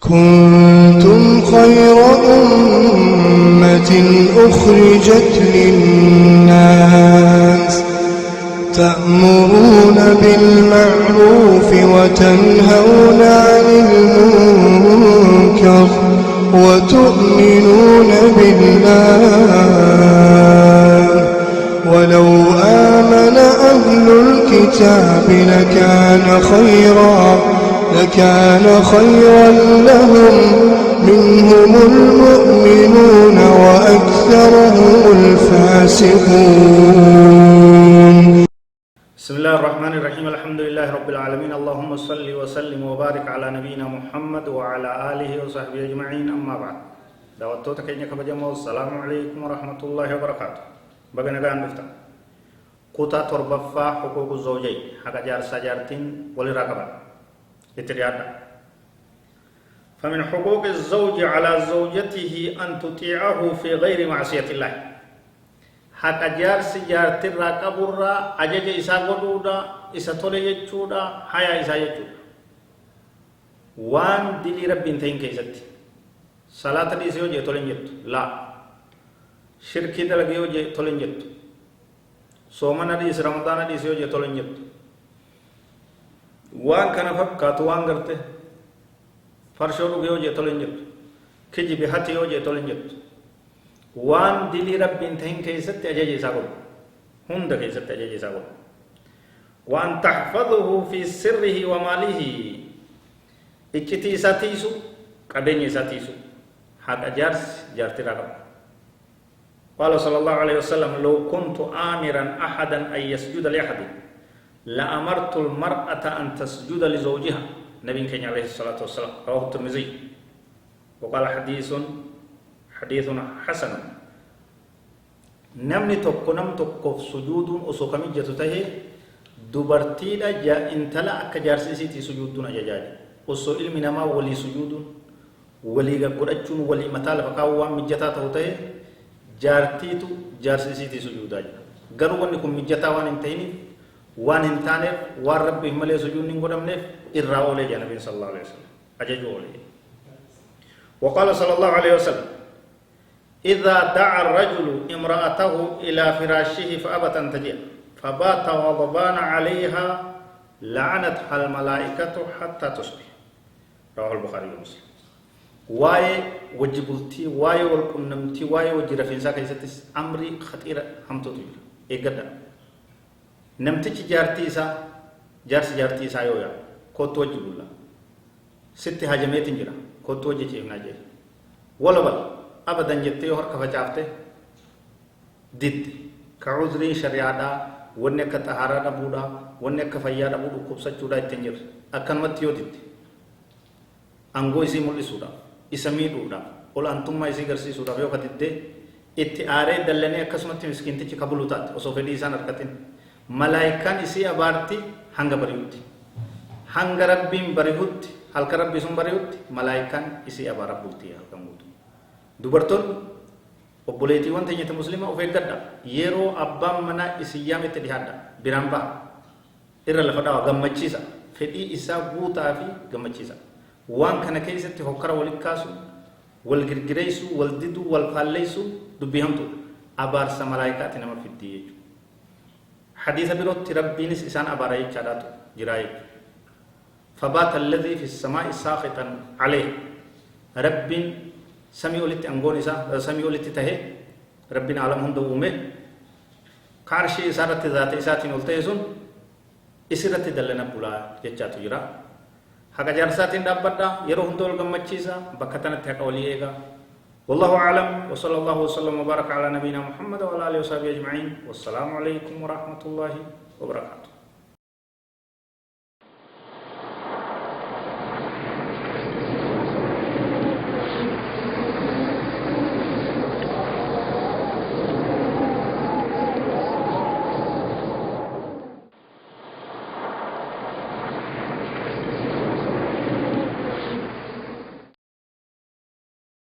كنتم خير أمة أخرجت للناس تأمرون بالمعروف وتنهون عن المنكر وتؤمنون بالله ولو آمن أهل الكتاب لكان خيرا لهم منهم المؤمنون وأكثرهم الفاسقون. بسم الله الرحمن الرحيم. الحمد لله رب العالمين. اللهم صل وسلم وبارك على نبينا محمد وعلى آله وصحبه أجمعين. أما بعد دعوتك إنك بجمع السلام عليكم ورحمة الله وبركاته. بغنا غان نفتا قطع تربفا حقوق الزوجين حقا جار سجارتين ولرقبة اتريادا. فمن حقوق الزوج على زوجته أن تطيعه في غير معصية الله. حق جار سجارت الرقبة أجج إسا قدودا إسا تولي يجودا حيا إسا يجودا وان دلي رب انتين كيست صلاة دي سيو جي تولي نجد لا شركي دلقيو جي تولي نجد صومنا دي رمضان دي سيو جي تولي نجد وان كان فكاتو وان غرته فرشو رغيو جي تولي نجد كجي بحتيو جي تولي نجد وان دلي رب انتين كيست أجج إسا قدو هند كيست أجج إسا قدو وان تحفظه في سره وماله إكتي ساتيسو قبيني ساتيسو حق جارس جارتي رقم. قال صلى الله عليه وسلم لو كنت آمرا أحدا أن يسجد لأحد لأمرت المرأة أن تسجد لزوجها. نبي كان عليه الصلاة والسلام رواه الترمذي وقال حديث حسن. نمني توكو نم توكو سجود أسوكمي جتته دبرتي جا انتلا أكا جارسيسيتي سجودنا جاجاج أسو علمي نما ولي سجود ولي قرأتشون ولي مطالب كاوان مجتا توته جارتيتو جارسيسيتي سجودا غرو ونكم مجتا وان انتهيني وان انتانف وان ربي ملي سجود نقدمنف إرّاولي جا نبي صلى الله عليه وسلم أججو ولي. وقال صلى الله عليه وسلم إذا دعا الرجل امرأته إلى فراشه فأبت أن تجيء فبات غضبان عليها لعنتها الملائكة حتى تصبح. رواه البخاري ومسلم. واي وجبلتي واي والقنمتي واي وجرا فينسا كيستس أمري خطيرة همتو تجير إيقادا نمتي جارتي إسا يويا كوت وجب الله ست هاجميت جرا كوت وجه چيفنا جي ولا بل أبدا جتي وحر كفجافته ديد كعذري شريعة ونك طهارة بودا ونك فيادا بودو كبسة جودا تنجر أكن متيو ديد أنغو إسي مولي سودا إسمي دودا ولا أنتم ما إسي غرسي سودا يو كتدي اتعاري دلني أكسمتي مسكين تيجي قبولوتات وسوفدي إسان أركتين ملايكان إسي أبارتي هنگا بريوتي هنگا ربين بريوتي هلك ربي سن بريوتي ملايكان إسي أبارا بوتي هلكا موتو dubartoon obboleetiiwwan teenyata muslimaa of eeggadha yeroo abbaan manaa isiyyaamitti dhihaadha biraan ba'a irra lafa dhawa gammachiisa fedhii isaa guutaa fi gammachiisa waan kana keessatti hokkara wal kaasu wal girgireessu wal didu wal faalleessu dubbii hamtu abaarsa malaayikaati nama fiddii jechuudha hadiisa birootti rabbiinis isaan abaara jechaadhaatu jiraa jechuudha fabaata alladhii fi samaa'i saaqitan calee rabbiin سمي ولت أنغون إسا سمي ولت تهي ربنا عالم هندو أمه كارشي إسارة ذات إساتي نولتهزون إسرة دلنا بولا جتشاتو جرا حقا جارساتين دابدا يرو هندو الغمتشيسا بكتنا تحقولي إيغا والله أعلم وصلى الله وسلم وبارك على نبينا محمد وعلى آله وصحبه أجمعين والسلام عليكم ورحمة الله وبركاته.